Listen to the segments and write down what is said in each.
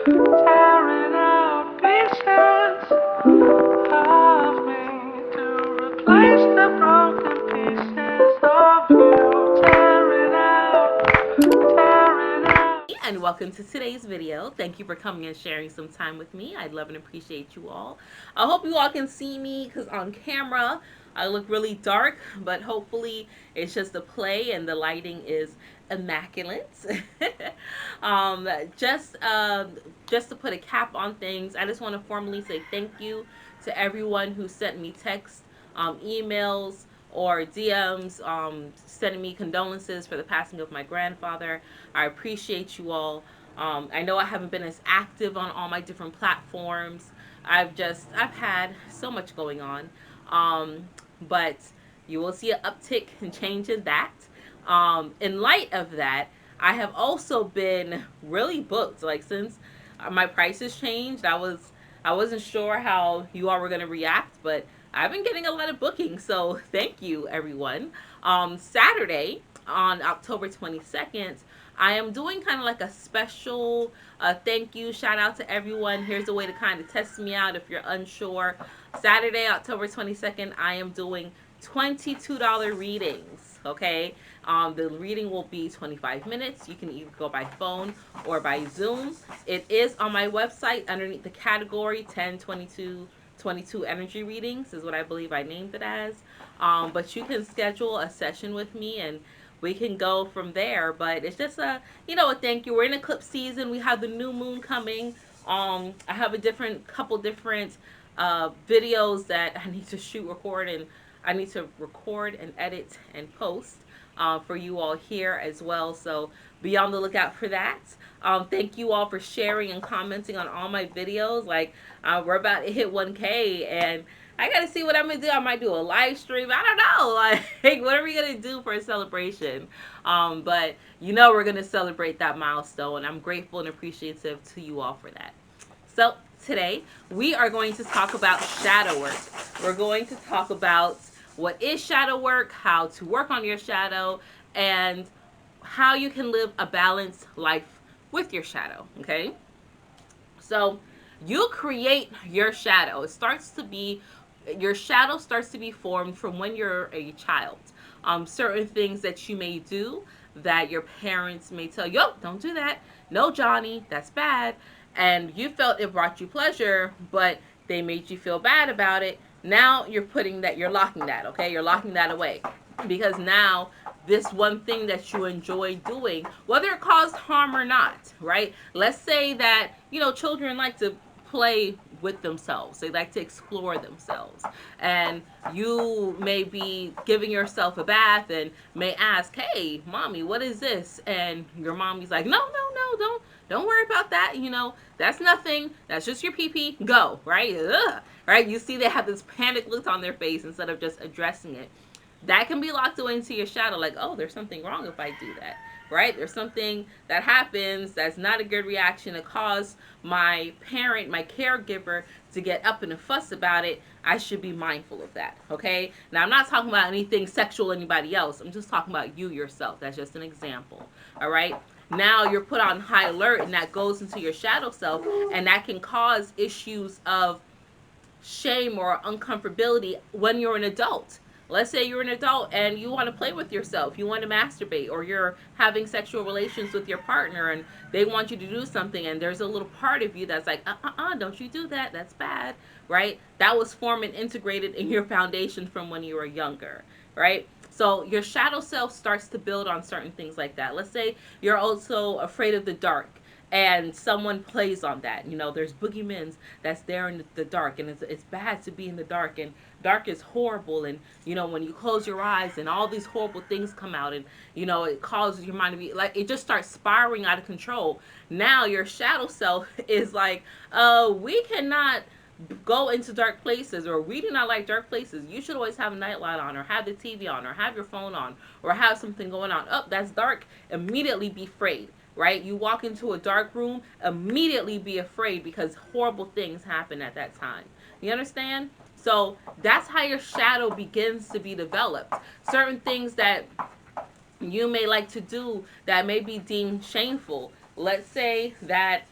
tearing out pieces of me to replace the broken pieces of you. Tearing out. And welcome to today's video. Thank you for coming and sharing some time with me. I love and appreciate you all. I hope you all can see me because on camera I look really dark, but hopefully it's just a play and the lighting is immaculate. um, just just to put a cap on things, I just want to formally say thank you to everyone who sent me texts, emails, or DMs, sending me condolences for the passing of my grandfather. I appreciate you all. I know I haven't been as active on all my different platforms. I've had so much going on. But you will see an uptick and change in that. In light of that, I have also been really booked. Like since my prices changed, I wasn't sure how you all were gonna react, but I've been getting a lot of bookings. So thank you, everyone. Saturday on October 22nd, I am doing kind of like a special thank you shout out to everyone. Here's a way to kind of test me out if you're unsure. Saturday, October 22nd, I am doing $22 readings. Okay, the reading will be 25 minutes. You can either go by phone or by Zoom. It is on my website underneath the category 1022 energy readings is what I believe I named it as. But you can schedule a session with me and we can go from there. But it's just a thank you. We're in eclipse season. We have the new moon coming. I have a couple different videos that I need to I need to record and edit and post for you all here as well. So be on the lookout for that. Thank you all for sharing and commenting on all my videos. Like we're about to hit 1K and I gotta see what I'm gonna do. I might do a live stream. I don't know. Like, what are we gonna do for a celebration? But we're gonna celebrate that milestone. I'm grateful and appreciative to you all for that. So today we are going to talk about shadow work. We're going to talk about what is shadow work, how to work on your shadow, and how you can live a balanced life with your shadow. Okay, so you create your shadow. Your shadow starts to be formed from when you're a child. Certain things that you may do that your parents may tell you, oh, don't do that. No, Johnny, that's bad. And you felt it brought you pleasure, but they made you feel bad about it. Now you're locking that, okay? You're locking that away. Because now this one thing that you enjoy doing, whether it caused harm or not, right? Let's say that, children like to play with themselves. They like to explore themselves. And you may be giving yourself a bath and may ask, hey, mommy, what is this? And your mommy's like, no, no, no, don't worry about that. That's nothing. That's just your pee pee. Go, right? Ugh. Right? You see they have this panic look on their face instead of just addressing it. That can be locked away into your shadow, like, oh, there's something wrong if I do that, right? There's something that happens that's not a good reaction to cause my parent, my caregiver, to get up in a fuss about it. I should be mindful of that, okay? Now, I'm not talking about anything sexual or anybody else. I'm just talking about you yourself. That's just an example, all right? Now you're put on high alert, and that goes into your shadow self, and that can cause issues of shame or uncomfortability when you're an adult. Let's say you're an adult and you want to play with yourself, you want to masturbate, or you're having sexual relations with your partner and they want you to do something, and there's a little part of you that's like, don't you do that, that's bad, right? That was formed and integrated in your foundation from when you were younger, right? So your shadow self starts to build on certain things like that. Let's say you're also afraid of the dark and someone plays on that. There's boogeymen that's there in the dark, and it's bad to be in the dark, and dark is horrible. And when you close your eyes and all these horrible things come out, and it causes your mind to be like, it just starts spiraling out of control. Now your shadow self is like, we cannot go into dark places, or we do not like dark places. You should always have a nightlight on, or have the TV on, or have your phone on, or have something going on. Oh, that's dark. Immediately be afraid, right? You walk into a dark room, immediately be afraid because horrible things happen at that time. You understand? So that's how your shadow begins to be developed. Certain things that you may like to do that may be deemed shameful. Let's say that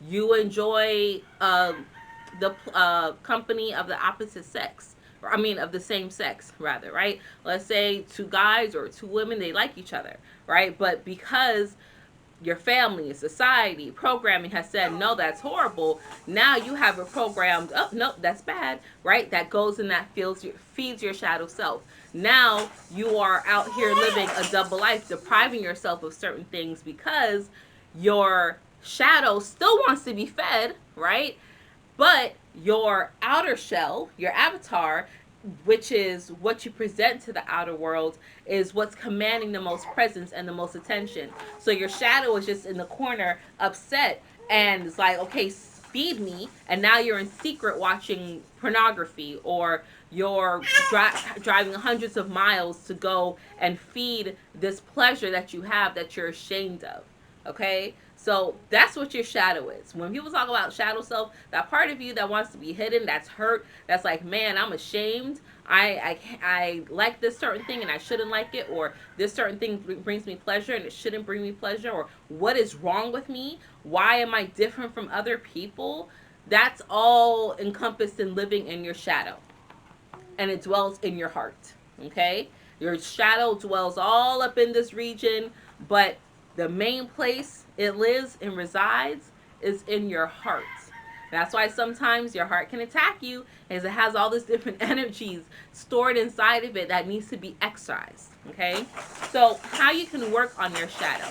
You enjoy the company of the opposite sex. I mean, of the same sex, rather, right? Let's say two guys or two women, they like each other, right? But because your family, society, programming has said, no, that's horrible. Now you have it programmed, oh, no, that's bad, right? That goes and that feeds your shadow self. Now you are out here living a double life, depriving yourself of certain things because your shadow still wants to be fed, right? But your outer shell, your avatar, which is what you present to the outer world, is what's commanding the most presence and the most attention. So your shadow is just in the corner, upset, and it's like, okay, feed me. And now you're in secret watching pornography, or you're driving hundreds of miles to go and feed this pleasure that you have that you're ashamed of. Okay? So that's what your shadow is. When people talk about shadow self, that part of you that wants to be hidden, that's hurt, that's like, man, I'm ashamed. I like this certain thing and I shouldn't like it, or this certain thing brings me pleasure and it shouldn't bring me pleasure, or what is wrong with me? Why am I different from other people? That's all encompassed in living in your shadow, and it dwells in your heart. Okay? Your shadow dwells all up in this region, but the main place it lives and resides is in your heart. That's why sometimes your heart can attack you, as it has all these different energies stored inside of it that needs to be excised. Okay? So, how you can work on your shadow?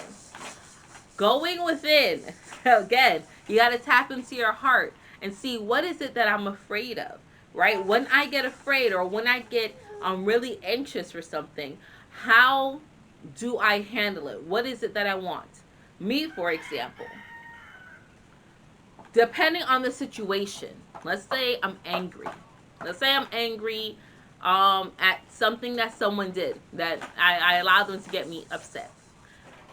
Going within. Again, you got to tap into your heart and see, what is it that I'm afraid of, right? When I get afraid, or when I get really anxious for something, how do I handle it? What is it that I want? Me, for example, depending on the situation, let's say I'm angry. Let's say I'm angry at something that someone did that I allowed them to get me upset.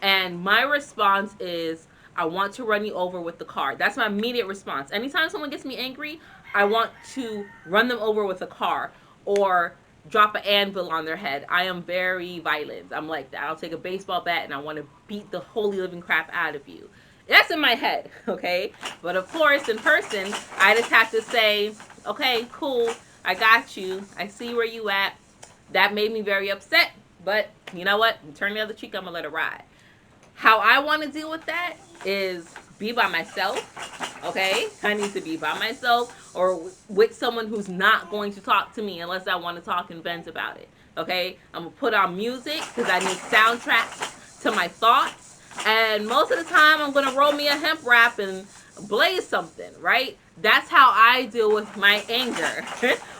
And my response is, I want to run you over with the car. That's my immediate response. Anytime someone gets me angry, I want to run them over with a car, or drop an anvil on their head. I am very violent. I'm like that. I'll take a baseball bat and I want to beat the holy living crap out of you. That's in my head, okay? But of course, in person, I just have to say, okay, cool, I got you. I see where you at. That made me very upset, but you know what? Turn the other cheek, I'm gonna let it ride. How I want to deal with that is be by myself. Okay, I need to be by myself, or with someone who's not going to talk to me unless I want to talk and vent about it. Okay, I'm gonna put on music because I need soundtracks to my thoughts, and most of the time I'm gonna roll me a hemp wrap and blaze something. Right? That's how I deal with my anger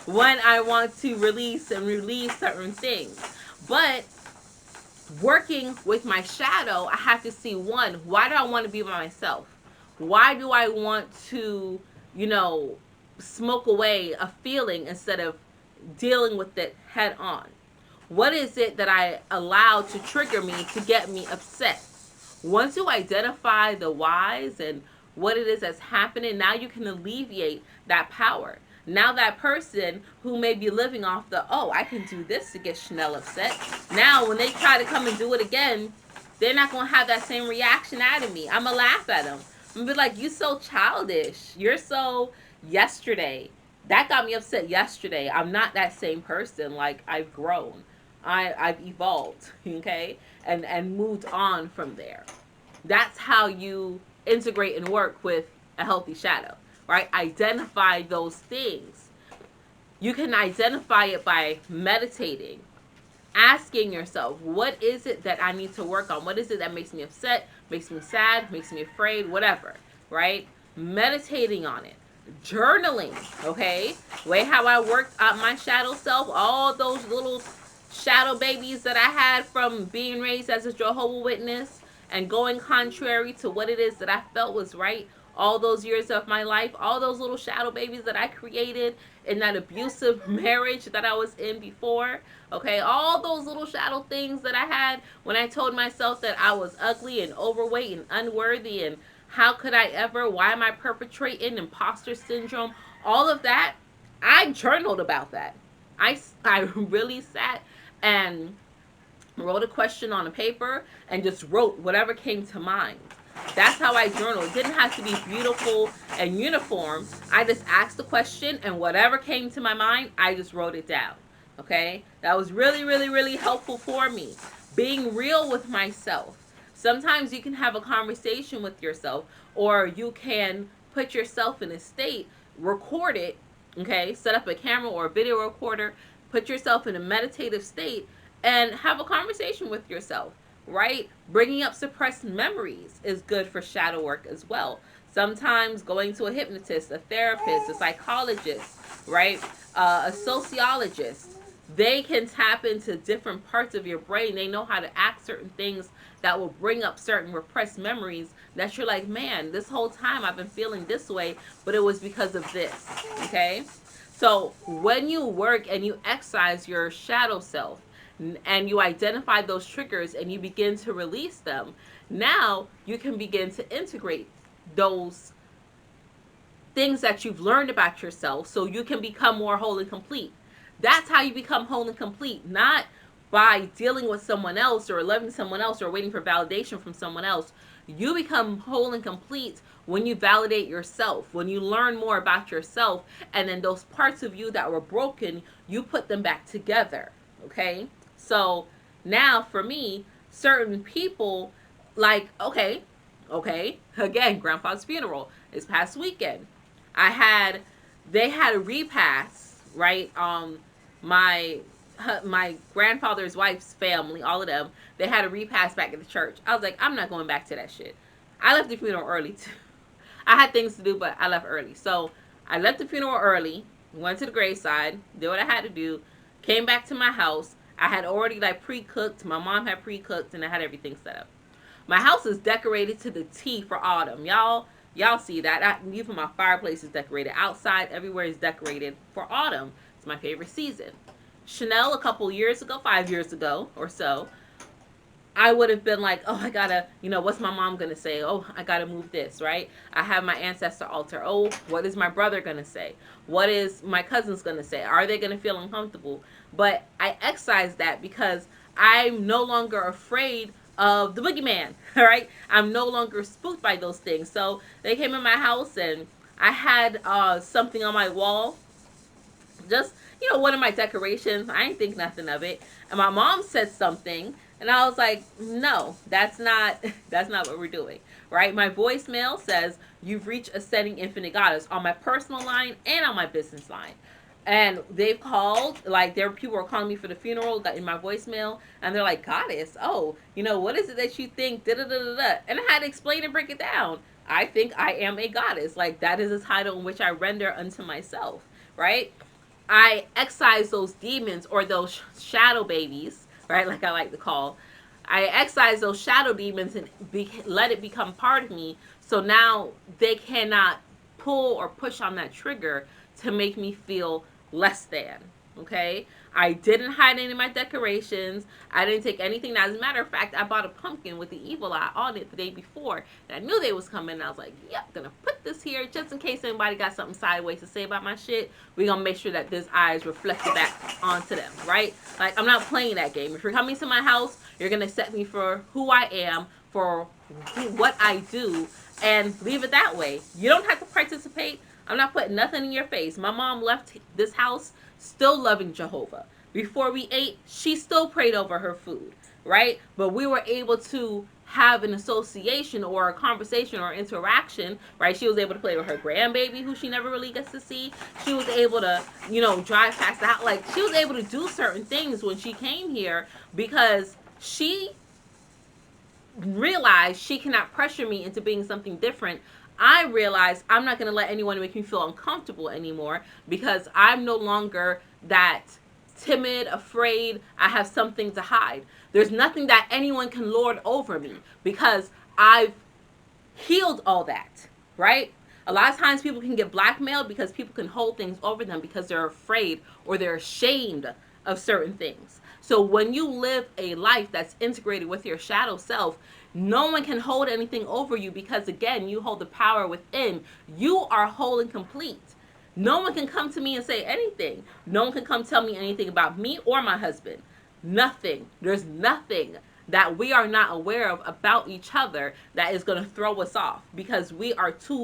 when I want to release and relieve certain things. But working with my shadow, I have to see, one, why do I want to be by myself? Why do I want to, you know, smoke away a feeling instead of dealing with it head on? What is it that I allow to trigger me to get me upset? Once you identify the whys and what it is that's happening, now you can alleviate that power. Now that person who may be living off the, oh, I can do this to get Chanel upset. Now when they try to come and do it again, they're not going to have that same reaction out of me. I'm going to laugh at them. I'm going to be like, you so childish. You're so yesterday. That got me upset yesterday. I'm not that same person. Like, I've grown. I've evolved, okay? And moved on from there. That's how you integrate and work with a healthy shadow, right? Identify those things. You can identify it by meditating, asking yourself, what is it that I need to work on? What is it that makes me upset, makes me sad, makes me afraid, whatever, right? Meditating on it. Journaling, okay? Way how I worked out my shadow self, all those little shadow babies that I had from being raised as a Jehovah's Witness and going contrary to what it is that I felt was right all those years of my life, all those little shadow babies that I created in that abusive marriage that I was in before, okay, all those little shadow things that I had when I told myself that I was ugly and overweight and unworthy, and how could I ever, why am I perpetrating imposter syndrome, all of that, I journaled about that. I really sat and wrote a question on a paper and just wrote whatever came to mind. That's how I journal. It didn't have to be beautiful and uniform. I just asked the question, and whatever came to my mind, I just wrote it down. Okay? That was really, really, really helpful for me. Being real with myself. Sometimes you can have a conversation with yourself, or you can put yourself in a state, record it, okay? Set up a camera or a video recorder, put yourself in a meditative state, and have a conversation with yourself, right? Bringing up suppressed memories is good for shadow work as well. Sometimes going to a hypnotist, a therapist, a psychologist, right? A sociologist, they can tap into different parts of your brain. They know how to act certain things that will bring up certain repressed memories that you're like, man, this whole time I've been feeling this way, but it was because of this. Okay? So when you work and you exercise your shadow self and you identify those triggers and you begin to release them, now you can begin to integrate those things that you've learned about yourself so you can become more whole and complete. That's how you become whole and complete, not by dealing with someone else or loving someone else or waiting for validation from someone else. You become whole and complete when you validate yourself, when you learn more about yourself, and then those parts of you that were broken, you put them back together. Okay? So now for me, certain people, like, okay, again, grandpa's funeral this past weekend. I had they had a repast, right? My grandfather's wife's family, all of them, they had a repast back at the church. I was like, I'm not going back to that shit. I left the funeral early too. I had things to do, but I left early. So I left the funeral early, went to the graveside, did what I had to do, came back to my house. I had already like pre-cooked. My mom had pre-cooked, and I had everything set up. My house is decorated to the T for autumn. Y'all see that. Even my fireplace is decorated. Outside, everywhere is decorated for autumn. It's my favorite season. Chanel, a couple years ago, 5 years ago or so, I would have been like, oh, I gotta, what's my mom gonna say? Oh, I gotta move this, right? I have my ancestor altar. Oh, what is my brother gonna say? What is my cousins gonna say? Are they gonna feel uncomfortable? But I excise that because I'm no longer afraid of the boogeyman, all right? I'm no longer spooked by those things. So they came in my house and I had something on my wall, just one of my decorations. I didn't think nothing of it, and my mom said something, and I was like, no, that's not that's not what we're doing, right? My voicemail says you've reached Ascending Infinite Goddess on my personal line and on my business line. And they've called, like, there were people were calling me for the funeral, got in my voicemail, and they're like, Goddess, oh, what is it that you think, da da da da da. And I had to explain and break it down. I think I am a goddess. Like, that is a title in which I render unto myself, right? I excise those demons or those shadow babies, right? Like I like to call. I excise those shadow demons and let it become part of me. So now they cannot pull or push on that trigger to make me feel less than. Okay? I didn't hide any of my decorations. I didn't take anything. Now, as a matter of fact, I bought a pumpkin with the evil eye on it the day before. And I knew they was coming. And I was like, yep, gonna put this here just in case anybody got something sideways to say about my shit. We're gonna make sure that this eye is reflected back onto them, right? Like, I'm not playing that game. If you're coming to my house, you're gonna accept me for who I am, for what I do, and leave it that way. You don't have to participate. I'm not putting nothing in your face. My mom left this house still loving Jehovah. Before we ate, she still prayed over her food, right? But we were able to have an association or a conversation or interaction, right? She was able to play with her grandbaby, who she never really gets to see. She was able to, drive past the house. Like, she was able to do certain things when she came here because she realized she cannot pressure me into being something different. I realized I'm not going to let anyone make me feel uncomfortable anymore because I'm no longer that timid, afraid, I have something to hide. There's nothing that anyone can lord over me because I've healed all that, right? A lot of times people can get blackmailed because people can hold things over them because they're afraid or they're ashamed of certain things. So when you live a life that's integrated with your shadow self, no one can hold anything over you because, again, you hold the power within. You are whole and complete. No one can come to me and say anything. No one can come tell me anything about me or my husband. Nothing. There's nothing that we are not aware of about each other that is going to throw us off because we are too